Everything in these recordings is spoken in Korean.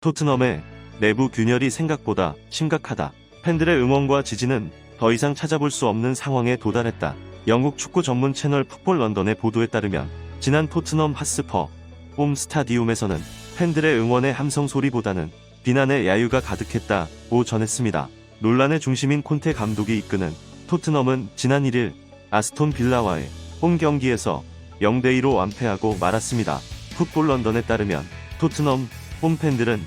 토트넘의 내부 균열이 생각보다 심각하다. 팬들의 응원과 지지는 더 이상 찾아볼 수 없는 상황에 도달했다. 영국 축구 전문 채널 풋볼 런던의 보도에 따르면 지난 토트넘 핫스퍼 홈 스타디움에서는 팬들의 응원의 함성 소리보다는 비난의 야유가 가득했다고 전했습니다. 논란의 중심인 콘테 감독이 이끄는 토트넘은 지난 1일 아스톤 빌라와의 홈 경기에서 0대2로 완패하고 말았습니다. 풋볼 런던에 따르면 토트넘 홈 팬들은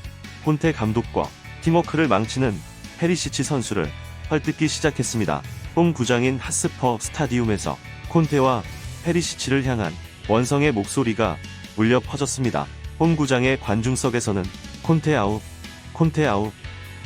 콘테 감독과 팀워크를 망치는 페리시치 선수를 헐뜯기 시작했습니다. 홈 구장인 핫스퍼 스타디움에서 콘테와 페리시치를 향한 원성의 목소리가 울려 퍼졌습니다. 홈 구장의 관중석에서는 콘테 아웃, 콘테 아웃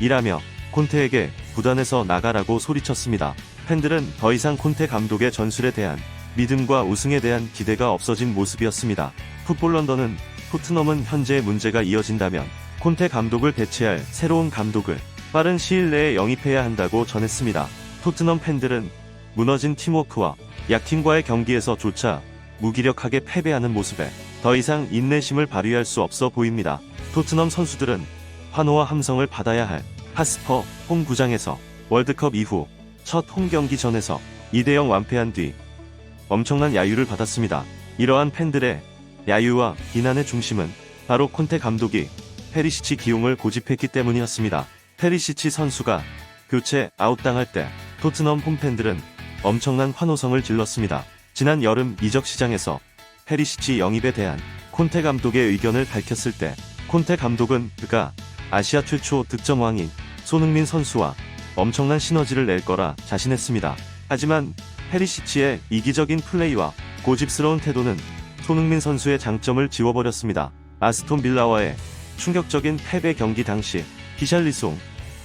이라며 콘테에게 구단에서 나가라고 소리쳤습니다. 팬들은 더 이상 콘테 감독의 전술에 대한 믿음과 우승에 대한 기대가 없어진 모습이었습니다. 풋볼 런던은 토트넘은 현재 문제가 이어진다면 콘테 감독을 대체할 새로운 감독을 빠른 시일 내에 영입해야 한다고 전했습니다. 토트넘 팬들은 무너진 팀워크와 약팀과의 경기에서조차 무기력하게 패배하는 모습에 더 이상 인내심을 발휘할 수 없어 보입니다. 토트넘 선수들은 환호와 함성을 받아야 할 핫스퍼 홈 구장에서 월드컵 이후 첫 홈 경기전에서 2대0 완패한 뒤 엄청난 야유를 받았습니다. 이러한 팬들의 야유와 비난의 중심은 바로 콘테 감독이 페리시치 기용을 고집했기 때문이었습니다. 페리시치 선수가 교체 아웃당할 때 토트넘 홈팬들은 엄청난 환호성을 질렀습니다. 지난 여름 이적 시장에서 페리시치 영입에 대한 콘테 감독의 의견을 밝혔을 때 콘테 감독은 그가 아시아 최초 득점왕인 손흥민 선수와 엄청난 시너지를 낼 거라 자신했습니다. 하지만 페리시치의 이기적인 플레이와 고집스러운 태도는 손흥민 선수의 장점을 지워버렸습니다. 아스톤 빌라와의 충격적인 패배 경기 당시 히샬리송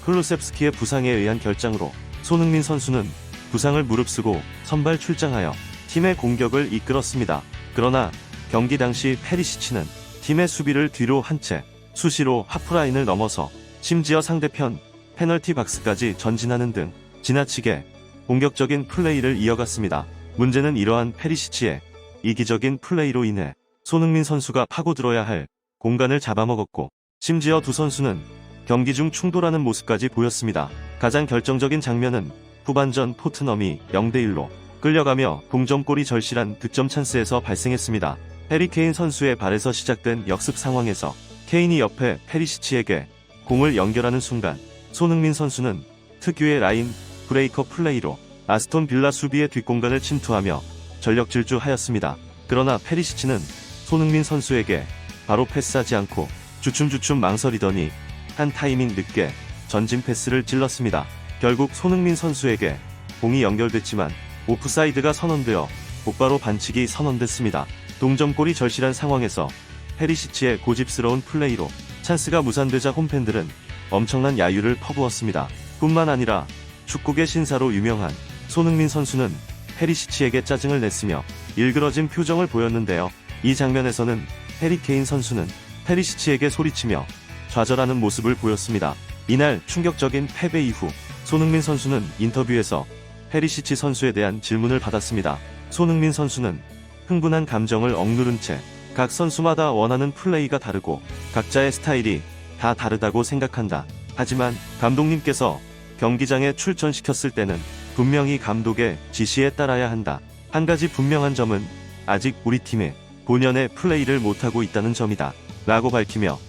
클루셉스키의 부상에 의한 결장으로 손흥민 선수는 부상을 무릅쓰고 선발 출장하여 팀의 공격을 이끌었습니다. 그러나 경기 당시 페리시치는 팀의 수비를 뒤로 한 채 수시로 하프라인을 넘어서 심지어 상대편 페널티 박스까지 전진하는 등 지나치게 공격적인 플레이를 이어갔습니다. 문제는 이러한 페리시치의 이기적인 플레이로 인해 손흥민 선수가 파고들어야 할 공간을 잡아먹었고 심지어 두 선수는 경기 중 충돌하는 모습까지 보였습니다. 가장 결정적인 장면은 후반전 토트넘이 0대1로 끌려가며 동점골이 절실한 득점 찬스에서 발생했습니다. 해리 케인 선수의 발에서 시작된 역습 상황에서 케인이 옆에 페리시치에게 공을 연결하는 순간 손흥민 선수는 특유의 라인 브레이커 플레이로 아스톤 빌라 수비의 뒷공간을 침투하며 전력 질주하였습니다. 그러나 페리시치는 손흥민 선수에게 바로 패스하지 않고 주춤주춤 망설이더니 한 타이밍 늦게 전진 패스를 찔렀습니다. 결국 손흥민 선수에게 공이 연결됐지만 오프사이드가 선언되어 곧바로 반칙이 선언됐습니다. 동점골이 절실한 상황에서 페리시치의 고집스러운 플레이로 찬스가 무산되자 홈팬들은 엄청난 야유를 퍼부었습니다. 뿐만 아니라 축구계 신사로 유명한 손흥민 선수는 페리시치에게 짜증을 냈으며 일그러진 표정을 보였는데요. 이 장면에서는 해리 케인 선수는 페리시치에게 소리치며 좌절하는 모습을 보였습니다. 이날 충격적인 패배 이후 손흥민 선수는 인터뷰에서 페리시치 선수에 대한 질문을 받았습니다. 손흥민 선수는 흥분한 감정을 억누른 채 각 선수마다 원하는 플레이가 다르고 각자의 스타일이 다 다르다고 생각한다. 하지만 감독님께서 경기장에 출전시켰을 때는 분명히 감독의 지시에 따라야 한다. 한 가지 분명한 점은 아직 우리 팀의 본연의 플레이를 못하고 있다는 점이다. 라고 밝히며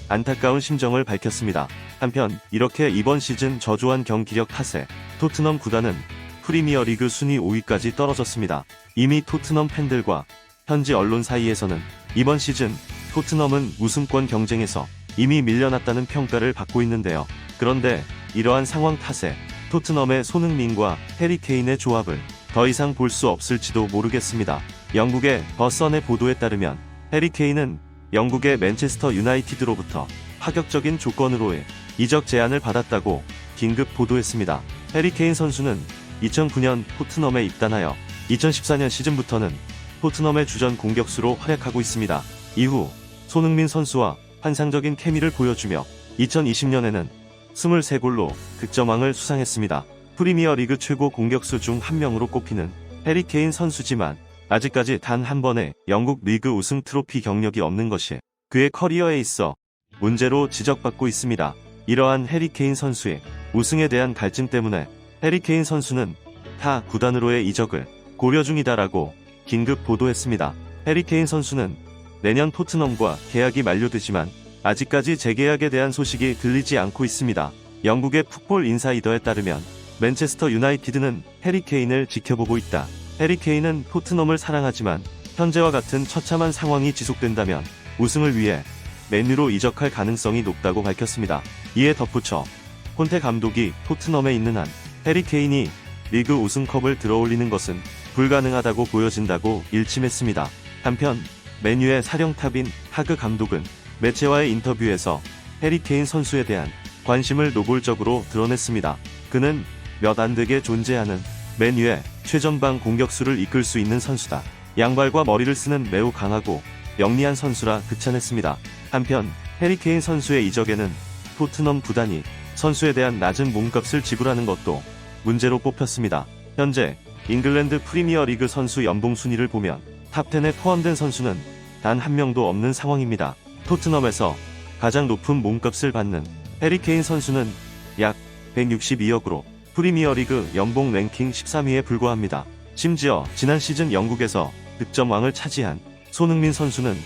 안타까운 심정을 밝혔습니다. 한편 이렇게 이번 시즌 저조한 경기력 탓에 토트넘 구단은 프리미어리그 순위 5위까지 떨어졌습니다. 이미 토트넘 팬들과 현지 언론 사이에서는 이번 시즌 토트넘은 우승권 경쟁에서 이미 밀려났다는 평가를 받고 있는데요. 그런데 이러한 상황 탓에 토트넘의 손흥민과 해리 케인의 조합을 더 이상 볼 수 없을지도 모르겠습니다. 영국의 더 선의 보도에 따르면 해리 케인은 영국의 맨체스터 유나이티드로부터 파격적인 조건으로의 이적 제안을 받았다고 긴급 보도했습니다. 해리 케인 선수는 2009년 토트넘에 입단하여 2014년 시즌부터는 토트넘의 주전 공격수로 활약하고 있습니다. 이후 손흥민 선수와 환상적인 케미를 보여주며 2020년에는 23골로 득점왕을 수상했습니다. 프리미어리그 최고 공격수 중 한 명으로 꼽히는 해리 케인 선수지만 아직까지 단 한 번의 영국 리그 우승 트로피 경력이 없는 것이 그의 커리어에 있어 문제로 지적받고 있습니다. 이러한 해리 케인 선수의 우승에 대한 갈증 때문에 해리 케인 선수는 타 구단으로의 이적을 고려 중이다라고 긴급 보도했습니다. 해리 케인 선수는 내년 토트넘과 계약이 만료되지만 아직까지 재계약에 대한 소식이 들리지 않고 있습니다. 영국의 풋볼 인사이더에 따르면 맨체스터 유나이티드는 해리 케인을 지켜보고 있다. 해리 케인은 토트넘을 사랑하지만 현재와 같은 처참한 상황이 지속된다면 우승을 위해 맨유로 이적할 가능성이 높다고 밝혔습니다. 이에 덧붙여 콘테 감독이 토트넘에 있는 한 해리 케인이 리그 우승컵을 들어올리는 것은 불가능하다고 보여진다고 일침했습니다. 한편 맨유의 사령탑인 하그 감독은 매체와의 인터뷰에서 해리 케인 선수에 대한 관심을 노골적으로 드러냈습니다. 그는 몇 안 되게 존재하는 맨유의 최전방 공격수를 이끌 수 있는 선수다. 양발과 머리를 쓰는 매우 강하고 영리한 선수라 극찬했습니다. 한편 해리 케인 선수의 이적에는 토트넘 구단이 선수에 대한 낮은 몸값을 지불하는 것도 문제로 뽑혔습니다. 현재 잉글랜드 프리미어리그 선수 연봉 순위를 보면 탑10에 포함된 선수는 단 한 명도 없는 상황입니다. 토트넘에서 가장 높은 몸값을 받는 해리 케인 선수는 약 162억으로 프리미어리그 연봉 랭킹 13위에 불과합니다. 심지어 지난 시즌 영국에서 득점왕을 차지한 손흥민 선수는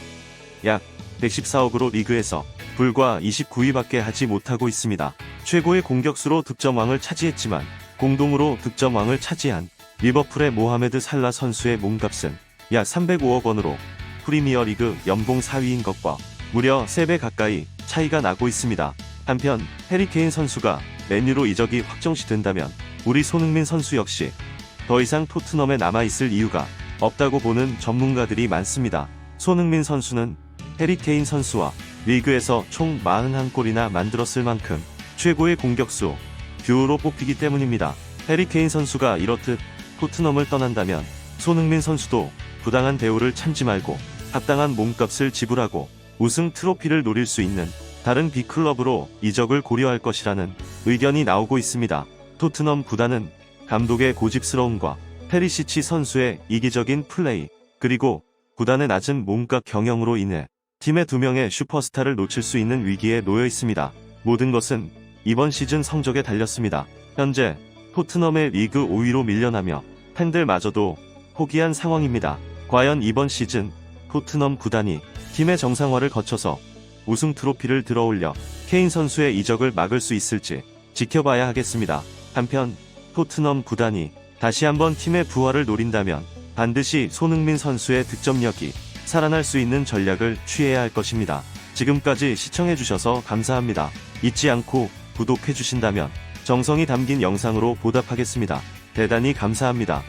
약 114억으로 리그에서 불과 29위밖에 하지 못하고 있습니다. 최고의 공격수로 득점왕을 차지했지만 공동으로 득점왕을 차지한 리버풀의 모하메드 살라 선수의 몸값은 약 305억 원으로 프리미어리그 연봉 4위인 것과 무려 3배 가까이 차이가 나고 있습니다. 한편 해리 케인 선수가 맨유로 이적이 확정시 된다면 우리 손흥민 선수 역시 더 이상 토트넘에 남아있을 이유가 없다고 보는 전문가들이 많습니다. 손흥민 선수는 해리 케인 선수와 리그에서 총 41골이나 만들었을 만큼 최고의 공격수 듀오로 뽑히기 때문입니다. 해리 케인 선수가 이렇듯 토트넘을 떠난다면 손흥민 선수도 부당한 대우를 참지 말고 합당한 몸값을 지불하고 우승 트로피를 노릴 수 있는 다른 B클럽으로 이적을 고려할 것이라는 의견이 나오고 있습니다. 토트넘 구단은 감독의 고집스러움과 페리시치 선수의 이기적인 플레이, 그리고 구단의 낮은 몸값 경영으로 인해 팀의 2명의 슈퍼스타를 놓칠 수 있는 위기에 놓여 있습니다. 모든 것은 이번 시즌 성적에 달렸습니다. 현재 토트넘의 리그 5위로 밀려나며 팬들마저도 포기한 상황입니다. 과연 이번 시즌 토트넘 구단이 팀의 정상화를 거쳐서 우승 트로피를 들어올려 케인 선수의 이적을 막을 수 있을지 지켜봐야 하겠습니다. 한편 토트넘 구단이 다시 한번 팀의 부활을 노린다면 반드시 손흥민 선수의 득점력이 살아날 수 있는 전략을 취해야 할 것입니다. 지금까지 시청해주셔서 감사합니다. 잊지 않고 구독해주신다면 정성이 담긴 영상으로 보답하겠습니다. 대단히 감사합니다.